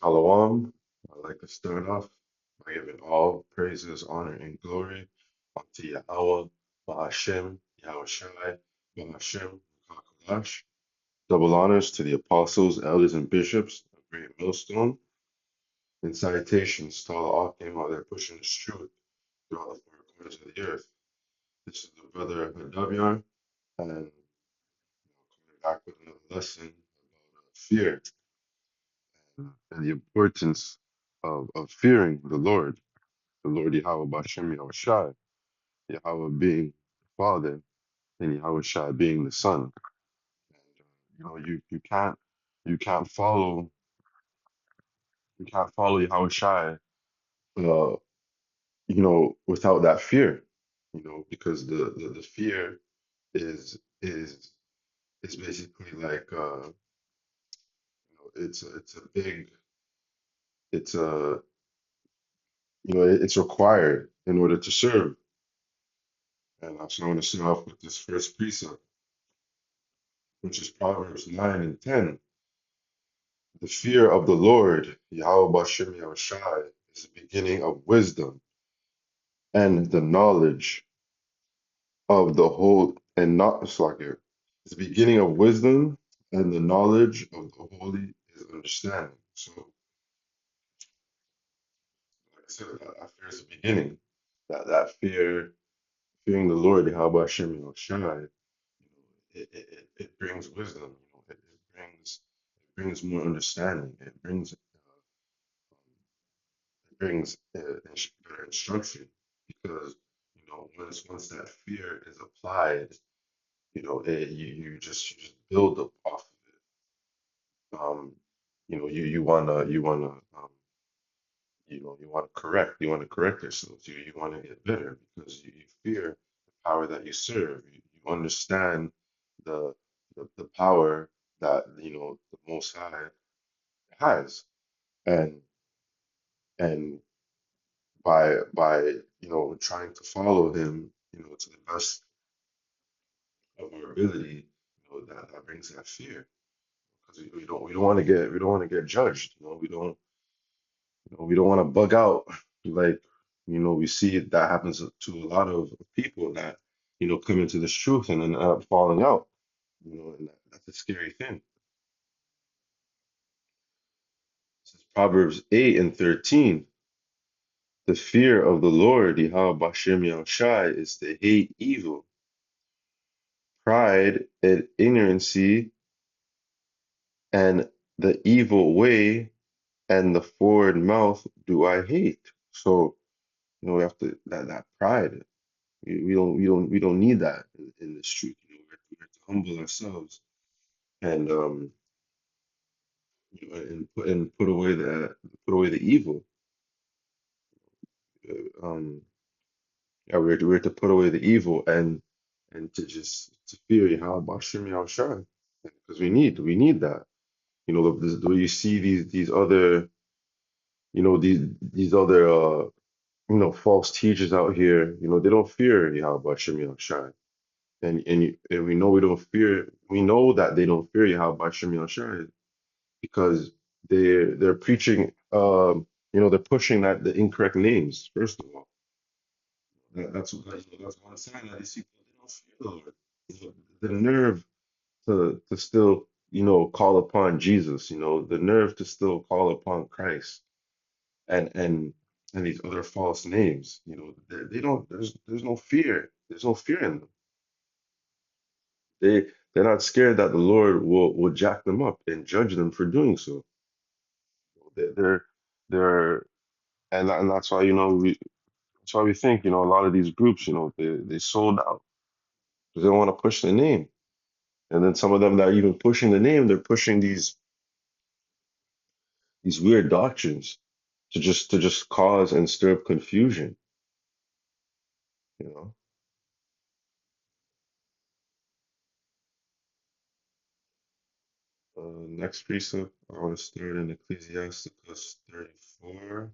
Shalom. I'd like to start off by giving all praises, honor, and glory unto Yahweh, Ba'ashem, Yahweh Shai, Ba'ashem, Kakadash. Double honors to the apostles, elders, and bishops of Great Millstone, and salutations to all the Akim out there pushing this truth throughout the four corners of the earth. This is the brother Hadavyar, and coming back with another lesson about fear and the importance of fearing the Lord Yahweh Bashem Yahweh Shai, Yahweh being the Father and Yahweh Shai being the Son. And, you can't follow Yahweh Shai without that fear, because the fear is is is basically like it's a big it's a it's required in order to serve. And so I want to start off with this first precept, which is Proverbs 9 and 10. The fear of the Lord, Yahweh Bashem Yahushai, is the beginning of wisdom and the knowledge of the whole, and not it's like it. It's the beginning of wisdom and the knowledge of the holy is understanding. So, like I said, that fear is the beginning. That fearing the Lord, Yahweh Bashem Yahushai, it brings wisdom. It brings more understanding. It brings better instruction because once that fear is applied, you just build up off of it. Um, you want to correct yourself. You want to get better because you fear the power that you serve. You understand the the power that the Most High has, and and by trying to follow him, to the best of our ability, that brings that fear because we don't want to get judged. We don't want to bug out like we see that happens to a lot of people that come into this truth and then end up falling out. And that's a scary thing. This is Proverbs 8 and 13. The fear of the Lord, Yahweh Bashem Yahushai, is to hate evil. Pride and ignorancy and the evil way and the forward mouth do I hate. So, we have to that pride. We don't need that in this truth. We have to humble ourselves and and put away the evil. Um, yeah, we have to put away the evil and to fear Yahweh Bashim Yahushua because we need that. The way you see these other these other false teachers out here, they don't fear Yahweh Bashim Yahushua. And we know that they don't fear Yahweh Bashim Yahushua because they're preaching they're pushing that the incorrect names, first of all. That's one sign that these people they don't fear the Lord. The nerve to still call upon Jesus, the nerve to still call upon Christ and these other false names, they don't there's no fear. There's no fear in them. They're not scared that the Lord will jack them up and judge them for doing so. They're they're and that's why that's why we think a lot of these groups they sold out because they don't want to push the name. And then some of them that are even pushing the name, they're pushing these weird doctrines to just cause and stir up confusion. You know. Next precept, I want to start in Ecclesiasticus 34,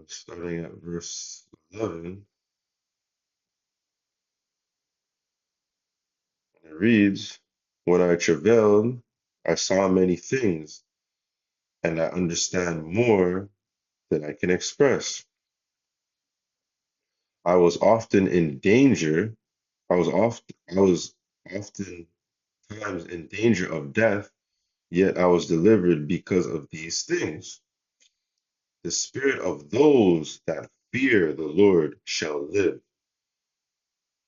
starting at verse 11, and it reads, "When I travailed, I saw many things, and I understand more than I can express. I was often in danger. I was often times in danger of death, yet I was delivered because of these things. The spirit of those that fear the Lord shall live,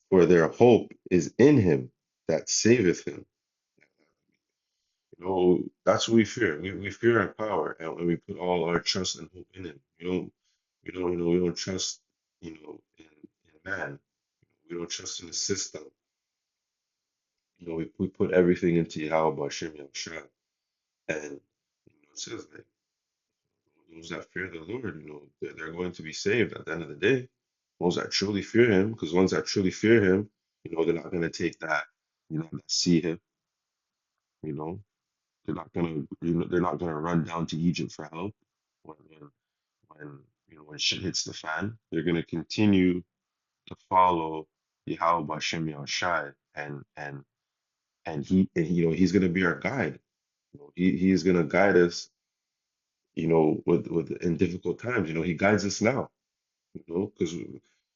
for their hope is in him that saveth him. That's what we fear. We fear our power, and when we put all our trust and hope in him. We don't trust, in man. We don't trust in the system. We put everything into Yahweh Bashem Yahushua. And it says like those that fear the Lord, they're going to be saved at the end of the day. Those that truly fear him, because ones that truly fear him, they're not gonna take that, that see him, you know. They're not gonna run down to Egypt for help when when shit hits the fan. They're gonna continue to follow Yahweh Bashem Yahushai, and he's gonna be our guide. He is gonna guide us, with in difficult times. He guides us now, because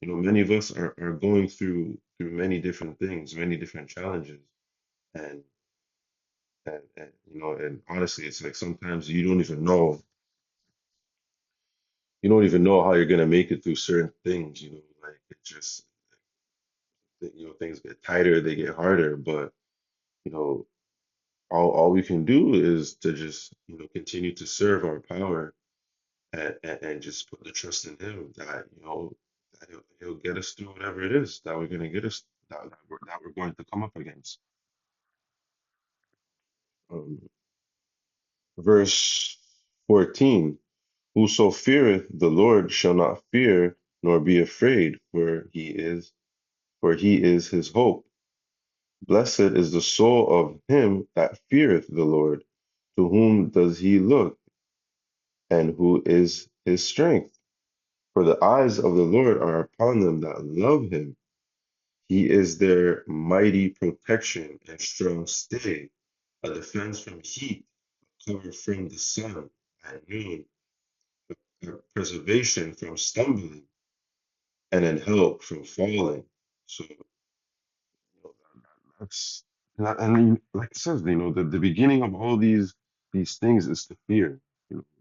many of us are going through many different things, many different challenges, and and honestly, it's like sometimes you don't even know how you're gonna make it through certain things. Like it just things get tighter, they get harder, but you know all we can do is to just continue to serve our power, and just put the trust in him that that he'll get us through whatever it is that we're going to get us that we're going to come up against. um, Verse 14: whoso feareth the Lord shall not fear nor be afraid, for he is his hope. Blessed is the soul of him that feareth the Lord. To whom does he look, and who is his strength? For the eyes of the Lord are upon them that love him. He is their mighty protection and strong stay, a defense from heat, cover from the sun at noon, a preservation from stumbling, and an help from falling. So, that's like it says, the beginning of all these things is to fear.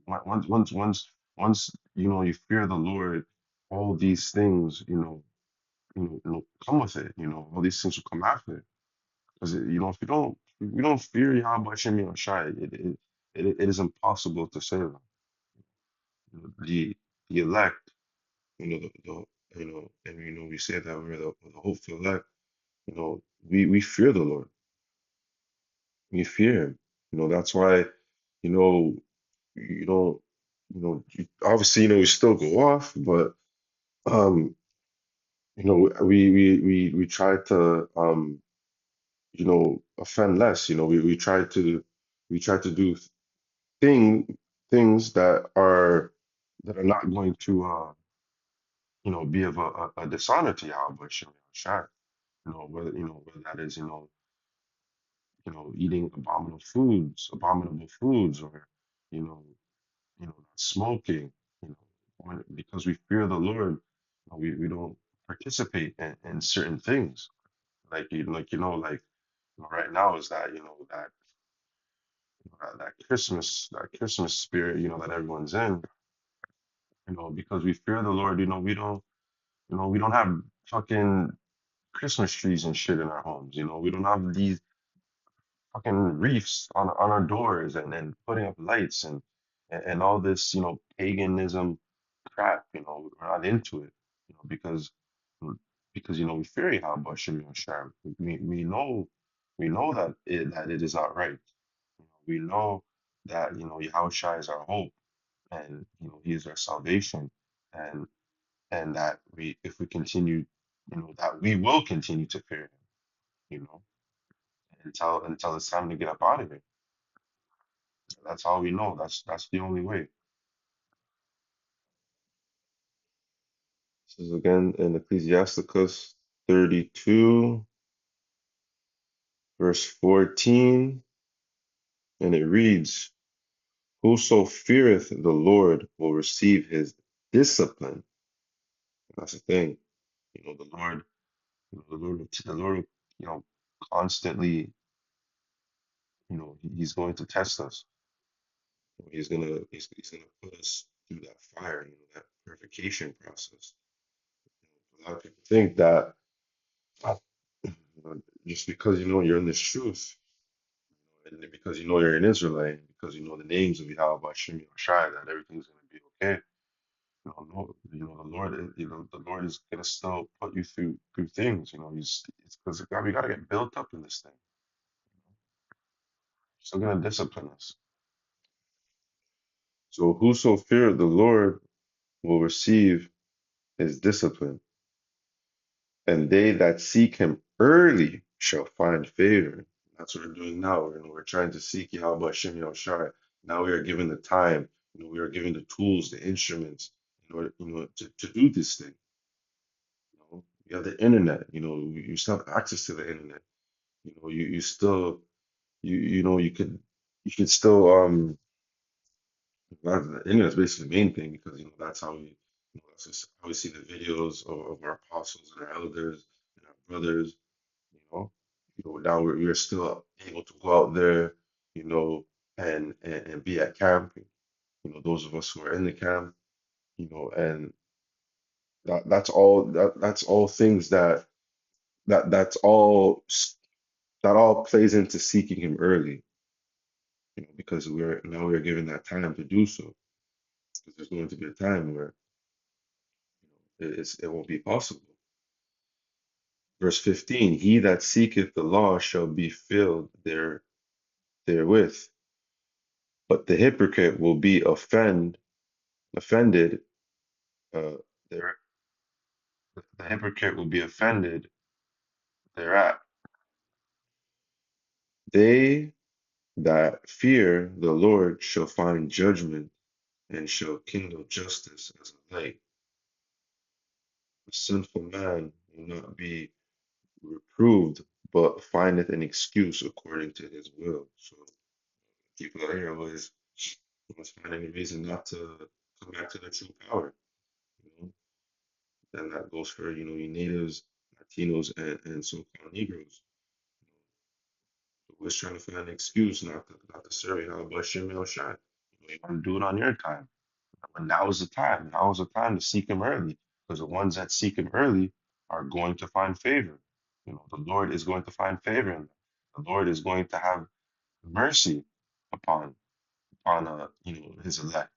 Once you fear the Lord, all these things, come with it. All these things will come after it. Because if you don't fear Yahweh Shem Shai, it is impossible to save them. The elect, and we say that we're the hopeful elect. We fear the Lord. We fear Him. That's why, you know, you don't, obviously, we still go off, but um, we try to offend less. We try to do things that are not going to be of a dishonor to Yahweh Shem Shai. Whether that is eating abominable foods, or you know smoking. Because we fear the Lord, we don't participate in certain things, like right now is that that Christmas spirit, that everyone's in. Because we fear the Lord. We don't have fucking Christmas trees and shit in our homes. We don't have these fucking reefs on our doors, and putting up lights, and all this, paganism crap. We're not into it, because we fear Yahweh Shem Yahshua. We know that it is not right. We know that Yahushua is our hope, and He is our salvation, and that if we continue, that we will continue to fear Him, you know, until it's time to get up out of it. That's all we know. That's the only way. This is again in Ecclesiasticus 32, verse 14, and it reads, Whoso feareth the Lord will receive his discipline. That's the thing. The Lord, the Lord, you know, constantly, he's going to test us. He's gonna put us through that fire, that purification process. A lot of people think that just because you're in this truth, and because you're an Israelite, because you know the names of Yahweh Hashem Shai, that everything's gonna be okay. No, the Lord, the Lord is gonna still put you through things. It's because we gotta get built up in this thing. He's still gonna discipline us. So whoso feareth the Lord will receive his discipline, and they that seek him early shall find favor. That's what we're doing now. We're trying to seek Yahweh Hashem Shai. Now we are given the time. We are given the tools, the instruments, in order, to do this thing. You have the internet. You still have access to the internet. You still you could still the internet is basically the main thing because that's how that's just how we see the videos of our apostles and our elders and our brothers. You know, now we're still able to go out there, you know, and be at camp. Those of us who are in the camp, and that's all things that's all that all plays into seeking him early, because we're given that time to do so. Because there's going to be a time where it won't be possible. Verse 15, he that seeketh the law shall be filled therewith, but the hypocrite will be offended, uh, there, the hypocrite will be offended thereat. They that fear the Lord shall find judgment and shall kindle justice as a light. A sinful man will not be reproved, but findeth an excuse according to his will. So people out here always finding a reason not to come back to their true power. You know, and that goes for you natives, Latinos, and so-called Negroes. Always trying to find an excuse not to serve Yahweh Shem El Shai. You want to do it on your time. But now is the time. Now is the time to seek him early. Because the ones that seek him early are going to find favor. The Lord is going to find favor in them. The Lord is going to have mercy upon his elect.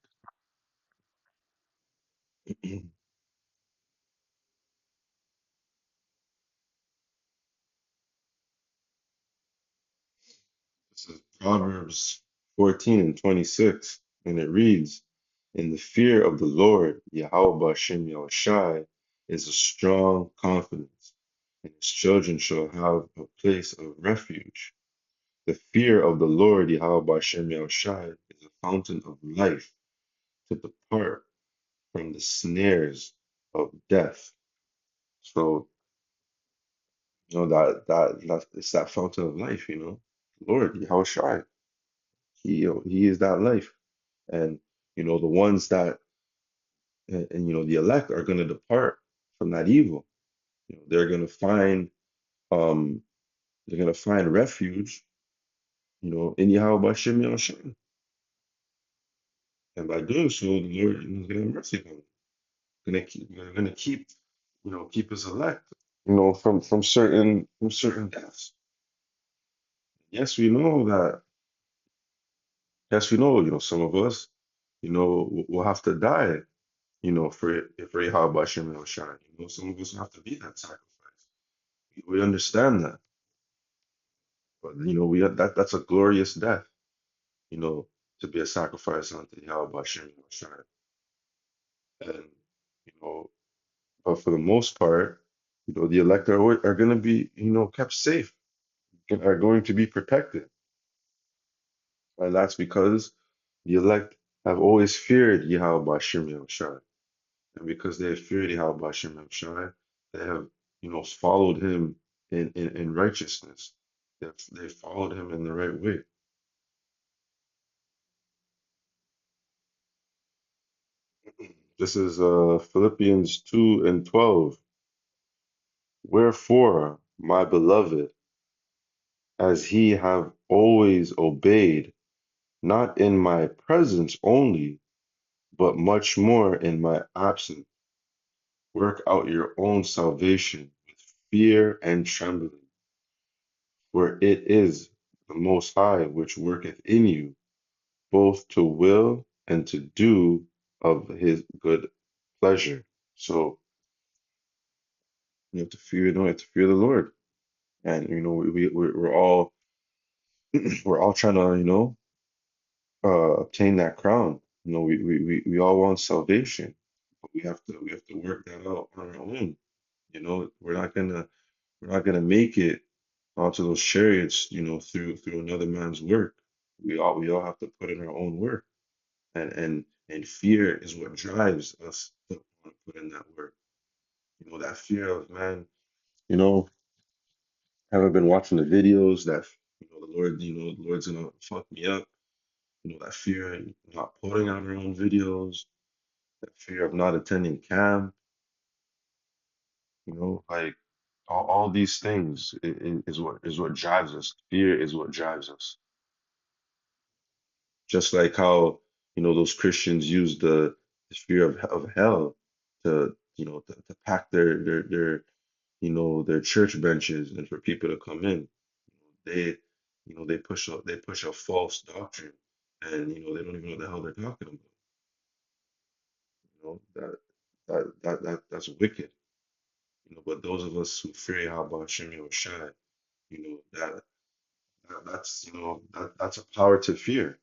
This is Proverbs 14:26, and it reads, in the fear of the Lord, Yahweh Shem Yahushai, is a strong confidence, and his children shall have a place of refuge. The fear of the Lord, Yahweh Shem Yahushai, is a fountain of life to depart from the snares of death. So, that it's that fountain of life. Lord, Yahushai, he is that life. And the ones that and the elect are going to depart from that evil. They're going to find um refuge, in Yahweh Bashem Yahshua. And by doing so, the Lord is going to have mercy on them. Going to keep his elect, from certain deaths. Yes, we know that. Yes, we know. Some of us, will have to die. For Yahweh Bashem Yahshua. Some of us have to be that sacrifice. We understand that. But that's a glorious death, you know, to be a sacrifice unto Yahweh Hashem Shai. And you know, but for the most part, the elect are going to be, kept safe, are going to be protected, and that's because the elect have always feared Yahweh Hashem Shai, and because they have feared Yahweh Hashem Shai, they have, followed him in righteousness. They followed him in the right way. This is Philippians 2 and 12. Wherefore, my beloved, as he have always obeyed, not in my presence only, but much more in my absence, work out your own salvation with fear and trembling, for it is the Most High which worketh in you, both to will and to do of his good pleasure. So you have to fear, you have to fear the Lord. And we're all we're all trying to, obtain that crown. We all want salvation, but we have to work that out on our own. We're not gonna make it onto those chariots, through another man's work. We all have to put in our own work, and fear is what drives us to want to put in that work. That fear of, man. You know, haven't been watching the videos that the Lord's gonna fuck me up. That fear of not putting out our own videos, that fear of not attending camp. Like all these things is what drives us. Fear is what drives us. Just like how those Christians use the fear of hell to pack their church benches and for people to come in. They push a false doctrine, and they don't even know what the hell they're talking about. That's wicked. But those of us who fear Yahweh Shem Shai, that's a power to fear.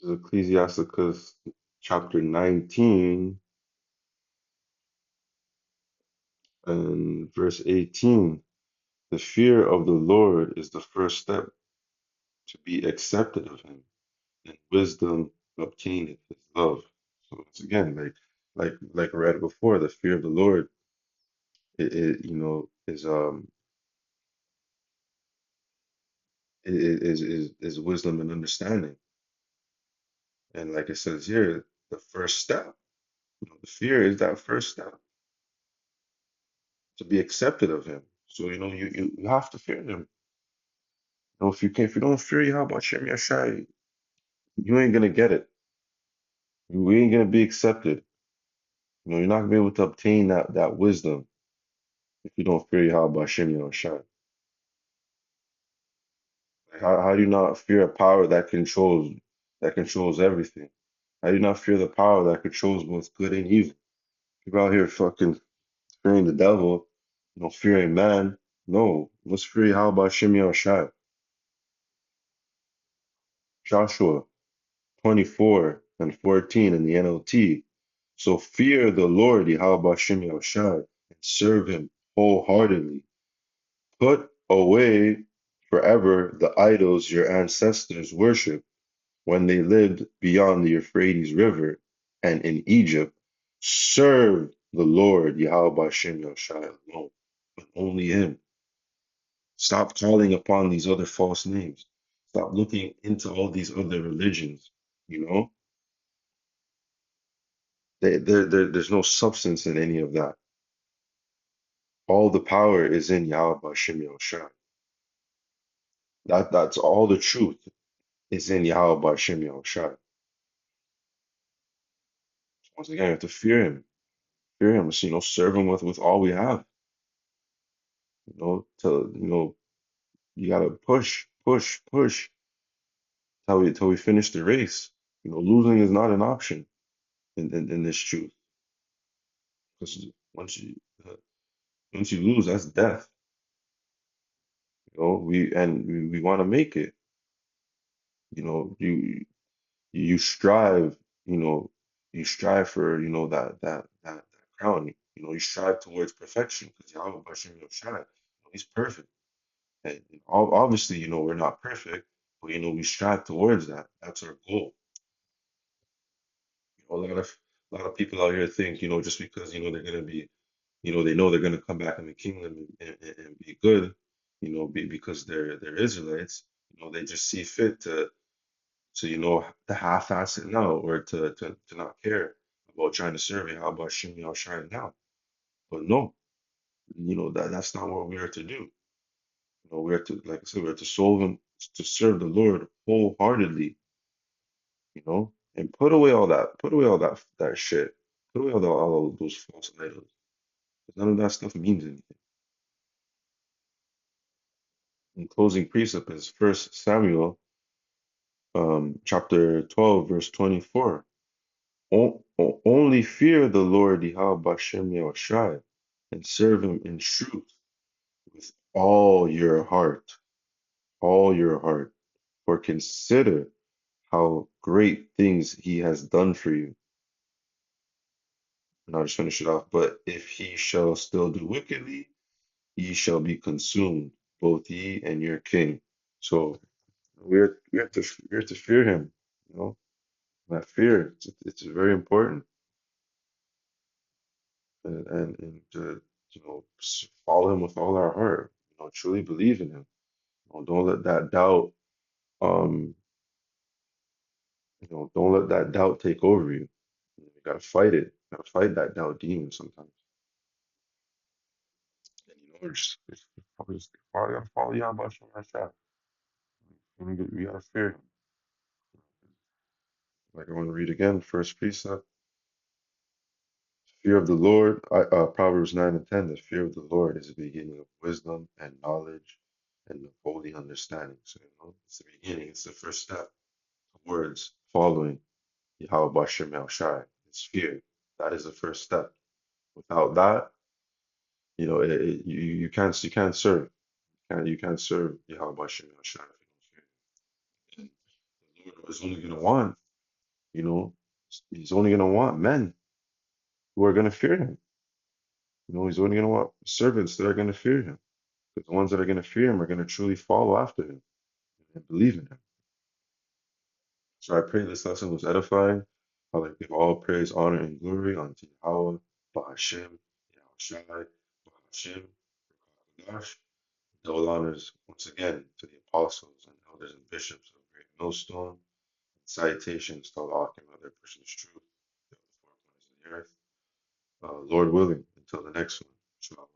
Ecclesiasticus chapter 19 and verse 18. The fear of the Lord is the first step to be accepted of him, and wisdom obtaineth his love. So it's again like I read before, the fear of the Lord is wisdom and understanding. And like it says here, the first step, the fear is that first step to be accepted of him. So you have to fear him. If you don't fear Yahweh Shem Yashai, you ain't gonna get it. You ain't gonna be accepted. You're not gonna be able to obtain that wisdom if you don't fear Yahweh Shem Yashai. How do you not fear a power that controls everything? How do you not fear the power that controls both good and evil? People out here fucking fearing the devil, fearing man. No, let's fear Yahweh Shem Yashai. Joshua 24 and 14 in the NLT. So fear the Lord Yahweh Shem Yahushai and serve him wholeheartedly. Put away forever the idols your ancestors worshipped when they lived beyond the Euphrates River and in Egypt. Serve the Lord Yahweh Shem Yahushai alone, but only him. Stop calling upon these other false names. Stop looking into all these other religions. You know, there's no substance in any of that. All the power is in Yahweh Bashem Yahushua. That's all the truth is in Yahweh Bashem Yahushua. Once again, you have to fear him. So, serve him with all we have. To you gotta push, push, push till we finish the race. Losing is not an option in this truth. Because uh, once you lose, that's death. We want to make it. You strive, you know, you strive for, that crown. You strive towards perfection because Yahweh Bashem Yahshua, he's perfect. And obviously, we're not perfect, but we strive towards that. That's our goal. A lot of A lot of people out here think, just because, they're gonna be, they know they're gonna come back in the kingdom and be good, because they're Israelites, they just see fit to half-ass it now, or to not care about trying to serve it. How about Shimmy Shai now? But no, that's not what we are to do. We are to, like I said, we are to serve the Lord wholeheartedly, and put away all that shit, put away all of those false idols. 'Cause none of that stuff means anything. And closing precept is First Samuel, chapter 12, verse 24. Only fear the Lord Yahweh Bashem Yahushai, and serve him in truth with all your heart. For consider how great things he has done for you. And I'll just finish it off. But if he shall still do wickedly, ye shall be consumed, both ye and your king. So we have to fear him. You know, that fear it's very important, and to follow him with all our heart. Truly believe in him. Don't let that doubt um don't let that doubt take over you. You gotta fight it. You gotta fight that doubt demon sometimes. And just probably gotta follow Yahweh Shem Hashai. We gotta fear him. Like I want to read again, first precept. Fear of the Lord, Proverbs 9 and 10, the fear of the Lord is the beginning of wisdom and knowledge and of holy understanding. So, it's the beginning, it's the first step towards following Yahweh Bashem El Shai. It's fear. That is the first step. Without that, you can't serve. You can't serve Yahweh Bashem El Shai if you don't fear him. And the Lord is only gonna want, you know, he's only gonna want men who are gonna fear him. He's only gonna want servants that are gonna fear him. Because the ones that are going to fear him are going to truly follow after him and believe in him. So I pray this lesson was edifying. I like give all praise, honor, and glory unto Yahweh, Bahashem, Yahushai, Bahashem, Gosh. Double honors once again to the apostles and elders and bishops of Great Millstone. Salutations to all the Akim of their pushing this truth to the four corners of the earth. Lord willing, until the next one. Shalom.